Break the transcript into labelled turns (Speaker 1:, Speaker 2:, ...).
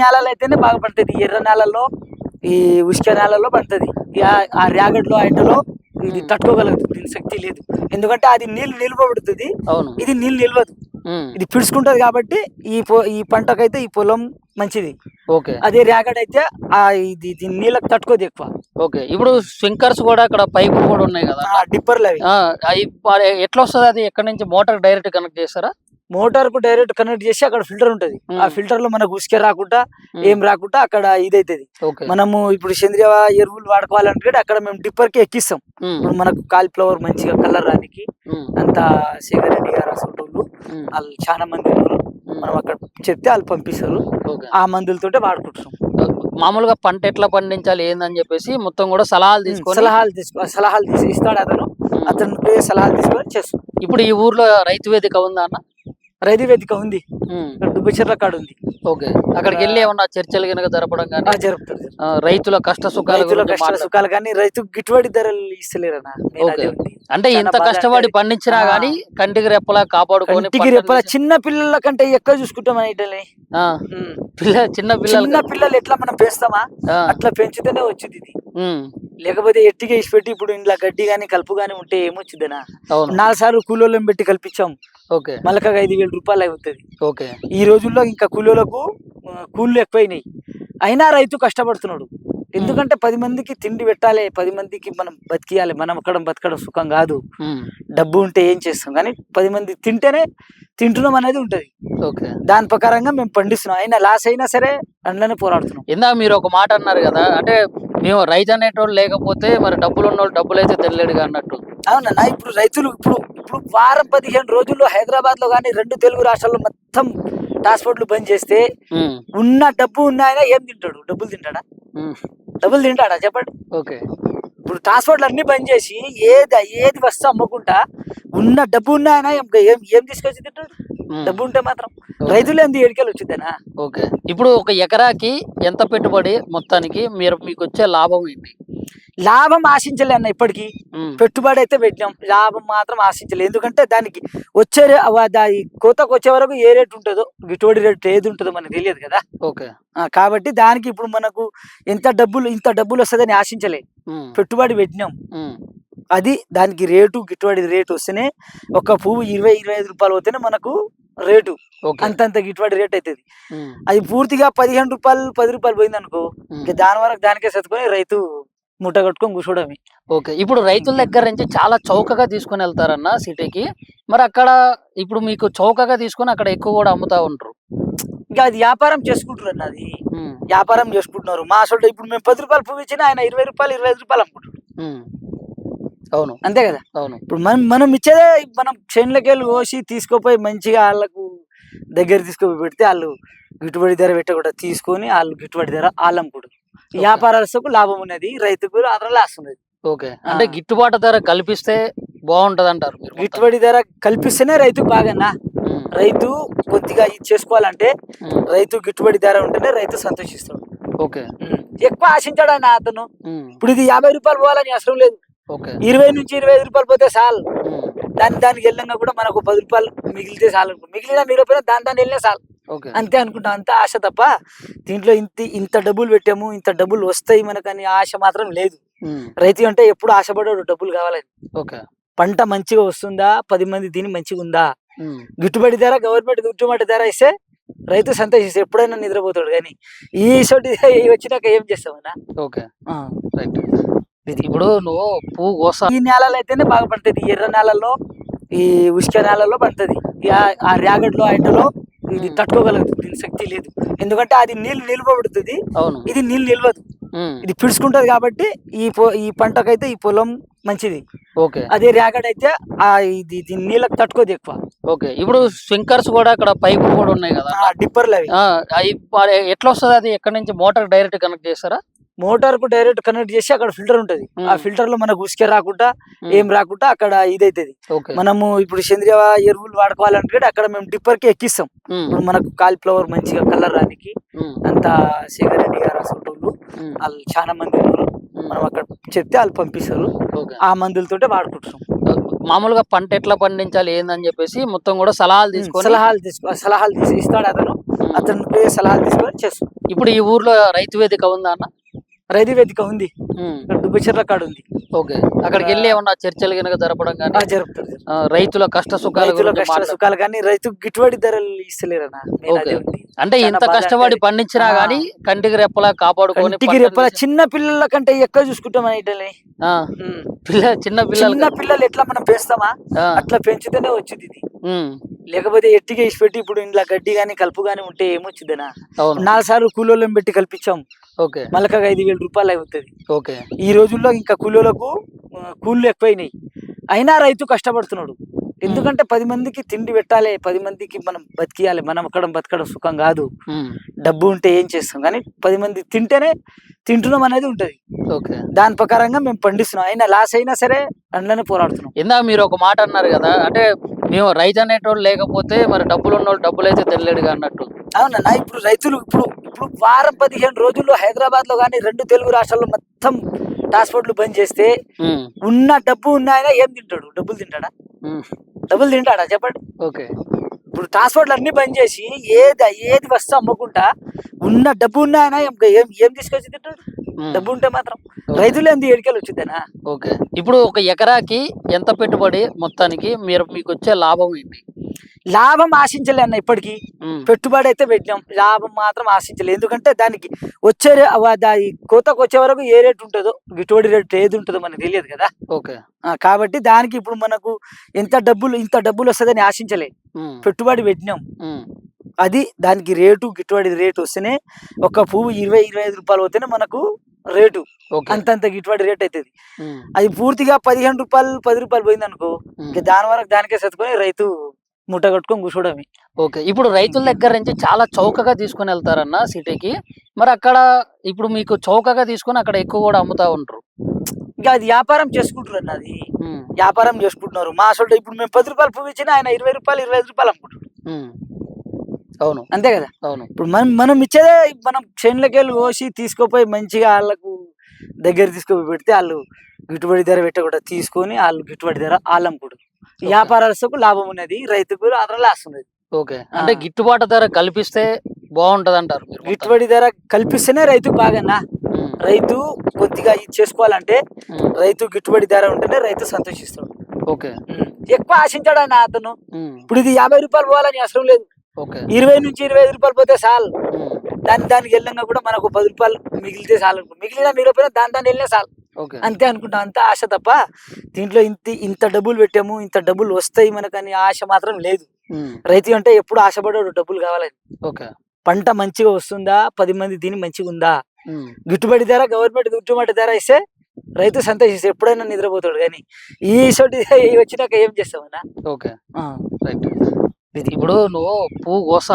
Speaker 1: నేలలో అయితేనే బాగా పండుతుంది. ఎర్ర నేలల్లో, ఈ ఉష్క నేలల్లో పండుతుంది. ఆ ర్యాగడ్లో ఐటలో ఇది తట్టుకోగలదు, దీని శక్తి లేదు. ఎందుకంటే అది నీళ్ళు నిల్వబడుతుంది, ఇది నీళ్ళు నిల్వదు. ఇది పిడుచుకుంటది కాబట్టి ఈ పంటకైతే ఈ పొలం మంచిది. అదే ర్యాగడ్ అయితే ఇది నీళ్ళకి తట్టుకోదు ఎక్కువ.
Speaker 2: ఇప్పుడు స్ప్రింక్లర్స్ కూడా అక్కడ పైపులు కూడా ఉన్నాయి కదా,
Speaker 1: డిప్పర్లు
Speaker 2: అవి ఎట్లా వస్తుంది? అది ఎక్కడ నుంచి మోటార్ డైరెక్ట్ కనెక్ట్ చేస్తారా?
Speaker 1: మోటార్ కు డైరెక్ట్ కనెక్ట్ చేసి అక్కడ ఫిల్టర్ ఉంటది. ఆ ఫిల్టర్ లో మనకు ఉసుక రాకుండా ఏం రాకుండా అక్కడ ఇదైతుంది. మనము ఇప్పుడు సేంద్రియ ఎరువులు వాడుకోవాలంటే అక్కడ మేము డిప్పర్ కి ఎక్కిస్తాం. ఇప్పుడు మనకు కాలీఫ్లవర్ మంచిగా కలర్ రానికి అంత శేఖర్ రెడ్డి గారు అసలు వాళ్ళు చాలా మంది మనం అక్కడ చెప్తే వాళ్ళు పంపిస్తారు. ఆ మందులతోటే వాడుకుంటున్నాం.
Speaker 2: మామూలుగా పంట ఎట్లా పండించాలి ఏందని చెప్పేసి మొత్తం కూడా సలహాలు
Speaker 1: సలహాలు తీసి ఇస్తాడు అతను సలహాలు తీసుకొని చేస్తాం.
Speaker 2: ఇప్పుడు ఈ ఊర్లో రైతు వేదిక ఉందా అన్న?
Speaker 1: రైతు వేదిక ఉంది, దుబ్బచెర్ల కాడ ఉంది.
Speaker 2: అక్కడికి వెళ్ళి ఏమన్నా చర్చలు కనుక జరపడం కానీ
Speaker 1: జరుపుతారు.
Speaker 2: రైతుల కష్ట
Speaker 1: సుఖాలు కానీ రైతు గిట్టుబడి ధరలు ఇస్తలేరన్నా.
Speaker 2: అంటే ఇంత కష్టపడి పండించినా గానీ కంటికి రెప్పలా కాపాడుకొని
Speaker 1: చిన్న పిల్లల కంటే ఎక్కువ చూసుకుంటాం. చిన్న పిల్లలు ఎట్లా మనం పెంచుతామా అట్లా పెంచితేనే వచ్చింది ఇది. లేకపోతే ఎట్టిగా ఇసి పెట్టి ఇప్పుడు ఇంట్లో గడ్డి గాని కలుపు గాని ఉంటే ఏమొచ్చిందనా? 4 సార్లు కూలోళ్ళని పెట్టి కల్పించాం, మళ్ళీ 5,000 రూపాయలు అవుతుంది. ఈ రోజుల్లో ఇంకా కూలోళ్ళకు కూళ్ళు ఎక్కువైనాయి, అయినా రైతు కష్టపడుతున్నాడు. ఎందుకంటే 10 మందికి తిండి పెట్టాలి, 10 మందికి మనం బతికియాలి. మనం బతకడం సుఖం కాదు. డబ్బు ఉంటే ఏం చేస్తాం, కానీ 10 మంది తింటేనే తింటున్నాం అనేది ఉంటది. దాని ప్రకారంగా మేము పండిస్తున్నాం. అయినా లాస్ అయినా సరే అందులోనే పోరాడుతున్నాం.
Speaker 2: ఇందాక మీరు ఒక మాట అన్నారు కదా, అంటే మేము రైతు అనేటోళ్ళు లేకపోతే మరి డబ్బులు ఉన్నోళ్ళు డబ్బులు అయితే తెలియడుగా అన్నట్టు.
Speaker 1: అవునన్నా, ఇప్పుడు రైతులు ఇప్పుడు వారం 15 రోజుల్లో హైదరాబాద్ లో కానీ 2 తెలుగు రాష్ట్రాల్లో మొత్తం ట్రాన్స్పోర్ట్లు బంద్ చేస్తే ఉన్న డబ్బు ఉన్న ఆయన ఏం తింటాడు? డబ్బులు తింటాడా చెప్పండి? ఇప్పుడు ట్రాన్స్పోర్ట్లు అన్ని బంద్ చేసి ఏది వస్తే అమ్మకుండా ఉన్న డబ్బు ఉన్న ఆయన ఏం తీసుకొచ్చి తింటాడు? డబ్బు ఉంటే మాత్రం రైతులు ఎందుకు ఏడికెళ్ళి వచ్చిందేనా?
Speaker 2: ఇప్పుడు ఒక ఎకరాకి ఎంత పెట్టుబడి మొత్తానికి మీకు వచ్చే లాభం ఏంటి?
Speaker 1: లాభం ఆశించలే అన్న, ఇప్పటికి పెట్టుబడి అయితే పెట్టినాం, లాభం మాత్రం ఆశించలేదు. ఎందుకంటే దానికి వచ్చే కోతకు వచ్చే వరకు ఏ రేటు ఉంటుందో, గిట్టుబడి రేటు ఏది ఉంటుందో మనకు తెలియదు కదా. కాబట్టి దానికి ఇప్పుడు మనకు ఇంత డబ్బులు వస్తుందని ఆశించలే, పెట్టుబడి పెట్టినాం. అది దానికి గిట్టుబడి రేటు వస్తేనే, ఒక పువ్వు 20-25 రూపాయలు పోతేనే మనకు రేటు, అంతంత గిట్టుబడి రేట్ అవుతుంది. అది పూర్తిగా 15 రూపాయలు 10 రూపాయలు పోయింది అనుకో, ఇంకా దాని వరకు దానికే సత్తుకొని రైతు మూట కట్టుకొని కూర్చోడమే.
Speaker 2: ఇప్పుడు రైతుల దగ్గర నుంచి చాలా చౌకగా తీసుకుని వెళ్తారన్న సిటీకి, మరి అక్కడ ఇప్పుడు మీకు చౌకగా తీసుకొని అక్కడ ఎక్కువ కూడా అమ్ముతా ఉంటారు.
Speaker 1: ఇంకా అది వ్యాపారం చేసుకుంటారు అన్న, అది వ్యాపారం చేసుకుంటున్నారు. మా అసలు ఇప్పుడు మేము 10 రూపాయలు పువ్వు ఇచ్చినా ఆయన 20 రూపాయలు 25 రూపాయలు అమ్ముకుంటారు.
Speaker 2: అవును,
Speaker 1: అంతే కదా. ఇప్పుడు మనం ఇచ్చేదే, మనం చేనులకి వెళ్ళి కోసి తీసుకుపోయి మంచిగా వాళ్ళకు దగ్గర తీసుకుపోయి పెడితే వాళ్ళు గిట్టుబడి ధర పెట్టకుండా తీసుకొని వాళ్ళు గిట్టుబడి ధర వాళ్ళు అమ్ముకుంటారు. వ్యాపారస్తుకు లాభం ఉన్నది, రైతుకు అదన లాస్ ఉన్నది.
Speaker 2: అంటే గిట్టుబాటు ధర కల్పిస్తే బాగుంటది అంటారు.
Speaker 1: గిట్టుబడి ధర కల్పిస్తేనే రైతుకు బాగన్నా. రైతు కొద్దిగా ఇది చేసుకోవాలంటే రైతు గిట్టుబడి ధర ఉంటేనే రైతు సంతోషిస్తాడు. ఎక్కువ ఆశించాడు అన్న అతను. ఇప్పుడు ఇది 50 రూపాయలు పోవాలని అవసరం లేదు, 20 నుంచి 25 రూపాయలు పోతే చాలు. దానికి వెళ్ళంగా కూడా మనకు 10 రూపాయలు మిగిలితే చాలు, మిగిలిపోయినా దాని వెళ్ళినా చాలు, అంతే అనుకుంటాం. అంత ఆశ తప్ప దీంట్లో ఇంత డబ్బులు పెట్టాము, ఇంత డబ్బులు వస్తాయి మనకని ఆశ మాత్రం లేదు. రైతు అంటే ఎప్పుడు ఆశపడాడు డబ్బులు కావాలని. పంట మంచిగా వస్తుందా, 10 మంది తిని మంచిగా ఉందా, గిట్టుబడి ధర గవర్నమెంట్ గిట్టుబడి ధర ఇస్తే రైతు సంతోషిస్తే ఎప్పుడైనా నిద్రపోతాడు. కానీ ఈ సోటి వచ్చినాక ఏం చేస్తామన్నా?
Speaker 2: ఇప్పుడు నువ్వు పువ్వు కోసా,
Speaker 1: ఈ నేలలో అయితేనే బాగా పండుతుంది. ఎర్ర నేలల్లో, ఈ ఉష్క నేలల్లో పండుతుంది. ఆ ర్యాగడ్లో ఐటలో ఇది తట్టుకోగలదు, దీని శక్తి లేదు. ఎందుకంటే అది నీళ్ళు నిల్వబడుతుంది, ఇది నీళ్ళు నిల్వదు. ఇది పిడుచుకుంటది కాబట్టి ఈ పంటకైతే ఈ పొలం మంచిది. అదే ర్యాగడ్ అయితే ఇది నీళ్ళకి తట్టుకోదు ఎక్కువ.
Speaker 2: ఇప్పుడు స్ప్రింక్లర్స్ కూడా అక్కడ పైపులు కూడా ఉన్నాయి కదా,
Speaker 1: డిప్పర్లు
Speaker 2: అవి ఎట్లా వస్తుంది? అది ఎక్కడ నుంచి మోటార్ డైరెక్ట్ కనెక్ట్ చేస్తారా?
Speaker 1: మోటార్ కు డైరెక్ట్ కనెక్ట్ చేసి అక్కడ ఫిల్టర్ ఉంటది. ఆ ఫిల్టర్ లో మనకు ఉసుక రాకుండా ఏం రాకుండా అక్కడ ఇదైతుంది. మనము ఇప్పుడు సేంద్రియ ఎరువులు వాడుకోవాలంటే అక్కడ మేము డిప్పర్ కి ఎక్కిస్తాం. ఇప్పుడు మనకు కాలీఫ్లవర్ మంచిగా కలర్ రానికి అంత శేఖర్ రెడ్డి గారు అసలు వాళ్ళు చాలా మంది మనం అక్కడ చెప్తే వాళ్ళు పంపిస్తారు. ఆ మందులతోటే వాడుకుంటున్నాం.
Speaker 2: మామూలుగా పంట ఎట్లా పండించాలి ఏందని చెప్పేసి మొత్తం కూడా సలహాలు తీసుకొని
Speaker 1: సలహాలు తీసి ఇస్తాడు అతను. అతను పోయి సలహాలు తీసుకొని చేస్తాడు.
Speaker 2: ఇప్పుడు ఈ ఊర్లో రైతు వేదిక ఉందా అన్న?
Speaker 1: రైతు వేదిక ఉంది, దుబ్బచెర్ల కాడ ఉంది.
Speaker 2: ఓకే, అక్కడికి వెళ్ళి ఏమన్నా చర్చలు కనుక జరపడం కానీ
Speaker 1: జరుపుతారు.
Speaker 2: రైతుల కష్ట
Speaker 1: సుఖాలు కానీ రైతు గిట్టుబడి ధరలు ఇస్తలేరన్నా.
Speaker 2: అంటే ఇంత కష్టపడి పండించినా గానీ కంటికి రెప్పలా కాపాడుకొని
Speaker 1: చిన్న పిల్లల కంటే ఎక్కువ చూసుకుంటాం అనేటలే. చిన్న పిల్లలు ఎట్లా మనం పెంచుతామా అట్లా పెంచితేనే వచ్చింది ఇది. లేకపోతే ఎట్టిగా ఇసి పెట్టి ఇప్పుడు ఇంట్లో గడ్డి గాని కలుపు గాని ఉంటే ఏమొచ్చిందనా? 4 సార్లు కూలోళ్ళని పెట్టి కల్పించాం, మళ్ళీ 5,000 రూపాయలు అవుతుంది. ఈ రోజుల్లో ఇంకా కూలోళ్ళకు కూళ్ళు ఎక్కువైనాయి, అయినా రైతు కష్టపడుతున్నాడు. ఎందుకంటే 10 మందికి తిండి పెట్టాలి, 10 మందికి మనం బతికియాలి. మనం బతకడం సుఖం కాదు. డబ్బు ఉంటే ఏం చేస్తాం, కానీ 10 మంది తింటున్నాం అనేది ఉంటది. దాని ప్రకారంగా మేము పండిస్తున్నాం. అయినా లాస్ అయినా సరే అందులోనే పోరాడుతున్నాం.
Speaker 2: ఇందాక మీరు ఒక మాట అన్నారు కదా, అంటే మేము రైతు అనేటోళ్ళు లేకపోతే మరి డబ్బులు ఉన్నోళ్ళు డబ్బులు అయితే తెలియడుగా అన్నట్టు.
Speaker 1: అవునన్నా, ఇప్పుడు రైతులు ఇప్పుడు వారం 15 రోజుల్లో హైదరాబాద్ లో కానీ 2 తెలుగు రాష్ట్రాల్లో మొత్తం ట్రాన్స్పోర్ట్లు బంద్ చేస్తే ఉన్న డబ్బు ఉన్న ఆయన ఏం తింటాడు? డబ్బులు తింటాడా చెప్పండి? ఇప్పుడు ట్రాన్స్పోర్ట్లు అన్ని బంద్ చేసి ఏది వస్తే అమ్మకుండా ఉన్న డబ్బు ఉన్న ఆయన ఏం తీసుకొచ్చి తింటాడు? డబ్బు ఉంటే మాత్రం రైతులు ఏంది ఏడికెళ్ళి వచ్చిందేనా?
Speaker 2: ఇప్పుడు ఒక ఎకరాకి ఎంత పెట్టుబడి మొత్తానికి మీకు వచ్చే లాభం ఏంటి?
Speaker 1: లాభం ఆశించలే అన్న, ఇప్పటికి పెట్టుబడి అయితే పెట్టినాం, లాభం మాత్రం ఆశించలేదు. ఎందుకంటే దానికి వచ్చే కోతకు వచ్చే వరకు ఏ రేటు ఉంటుందో, గిట్టుబడి రేటు ఏది ఉంటుందో మనకు తెలియదు కదా. కాబట్టి దానికి ఇప్పుడు మనకు ఇంత డబ్బులు వస్తుందని ఆశించలే, పెట్టుబడి పెట్టినాం. అది దానికి గిట్టుబడి రేటు వస్తేనే, ఒక పువ్వు 20-25 రూపాయలు పోతేనే మనకు రేటు, అంతంత గిట్టుబడి రేట్ అవుతుంది. అది పూర్తిగా 15 రూపాయలు 10 రూపాయలు పోయింది అనుకో, దాని వరకు దానికే సత్తుకొని రైతు ముట్ట కట్టుకొని కూర్చోడమే.
Speaker 2: ఇప్పుడు రైతుల దగ్గర నుంచి చాలా చౌకగా తీసుకొని వెళ్తారన్న సిటీకి, మరి అక్కడ ఇప్పుడు మీకు చౌకగా తీసుకొని అక్కడ ఎక్కువ కూడా అమ్ముతా ఉంటారు.
Speaker 1: ఇంకా అది వ్యాపారం చేసుకుంటారు అన్న, అది వ్యాపారం చేసుకుంటున్నారు. మా అసలు ఇప్పుడు మేము 10 రూపాయలు పువ్వు ఇచ్చినా ఆయన 20 రూపాయలు 25 రూపాయలు అమ్ముకుంటారు.
Speaker 2: అవును,
Speaker 1: అంతే కదా. ఇప్పుడు మనం ఇచ్చేదే, మనం చేనులకి వెళ్ళి కోసి తీసుకుపోయి మంచిగా వాళ్ళకు దగ్గర తీసుకుపోయి పెడితే వాళ్ళు గిట్టుబడి ధర పెట్టకుండా తీసుకొని వాళ్ళు గిట్టుబడి ధర వాళ్ళు అమ్ముకుంటారు. వ్యాపారస్తుకు లాభం ఉన్నది, రైతుకు లాస్ ఉన్నది.
Speaker 2: అంటే గిట్టుబాటు ధర కల్పిస్తే బాగుంటది అంటారు.
Speaker 1: గిట్టుబడి ధర కల్పిస్తేనే రైతుకు బాగన్నా. రైతు కొద్దిగా ఇది చేసుకోవాలంటే రైతు గిట్టుబడి ధర ఉంటేనే రైతు సంతోషిస్తాడు. ఎక్కువ ఆశించాడు అన్న అతను. ఇప్పుడు ఇది 50 రూపాయలు పోవాలని అవసరం లేదు, 20 నుంచి 25 రూపాయలు పోతే చాలు. దానికి వెళ్ళంగా కూడా మనకు 10 రూపాయలు మిగిలితే చాలు, మిగిలిపోయినా దాని వెళ్ళినా చాలు, అంతే అనుకుంటాం. అంత ఆశ తప్ప దీంట్లో ఇంత డబ్బులు పెట్టాము, ఇంత డబ్బులు వస్తాయి మనకని ఆశ మాత్రం లేదు. రైతు అంటే ఎప్పుడు ఆశపడాడు డబ్బులు కావాలని. పంట మంచిగా వస్తుందా, 10 మంది తిని మంచిగా ఉందా, గిట్టుబడి ధర గవర్నమెంట్ గిట్టుబడి ధర ఇస్తే రైతు సంతోషిస్తే ఎప్పుడైనా నిద్రపోతాడు. కానీ ఈ వచ్చినాక ఏం చేస్తామన్నా?
Speaker 2: ఇప్పుడు నువ్వు పువ్వు కోస్తా